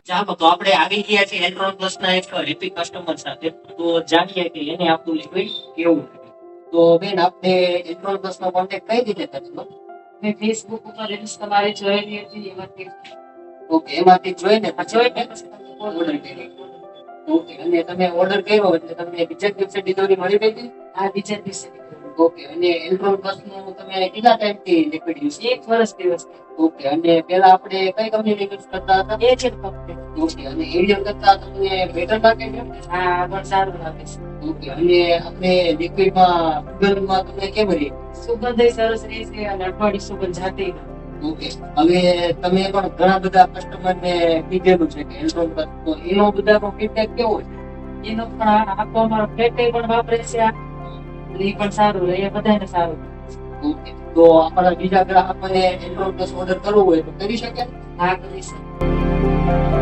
ચાલો તો આપણે આવી ગયા છીએ એન્ડ્રોન પ્લસ ના એક હેપી કસ્ટમર સાથે. તો જાણીએ કે એને આપણું લિક્વિડ કેવું લાગે. તો બેન આપણે એન્ડ્રોન પ્લસ નો કોન્ટેક્ટ કઈ રીતે કરશો? મેં ફેસબુક ઉપર રીલ્સ તમારી જોયેલી હતી એમાંથી ઓકે, એમાંથી જોઈને જોઈને પછી પછી તમે તમને ઓર્ડર કર્યો. ઓકે, અને તમે ઓર્ડર કર્યો એટલે તમને બીજા જ દિવસે ડિલિવરી મળી ગઈ હતી? આ બીજા દિવસે ઓકે, અને એન્ડ્રોન પ્લસ નું તમે કેટલા ટાઈમથી લિક્વિડ યુઝ? 1 વર્ષ દિવસ ઓકે, અને પેલા આપણે કઈ કંપનીની યુઝ કરતા હતા? એ છે કંપની. ઓકે, અને એરિયલ કરતા તમને બેટર લાગે છે? હા પણ સારું લાગે છે. ઓકે, અને આપણે લિક્વિડમાં સુગંધમાં તમને કેમ રહી? સુગંધ ય સરસ રહે છે અને અઠવાડિયું સુગંધ જાતી નથી. ઓકે, હવે તમે પણ ઘણા બધા કસ્ટમરને કીધેલું છે કે એન્ડ્રોન પ્લસ, તો એનો બધાનો ફીડબેક કેવો છે? એનો પણ આખો અમારો ફ્લેટ પણ વાપરે છે આ. અને એ પણ સારું રહે એ બધાને સારું. ઓકે, તો આપણા બીજા ગ્રાહકોને એન્ડ્રોન પ્લસ ઓર્ડર કરવો હોય તો કરી શકે? હા કરી છે.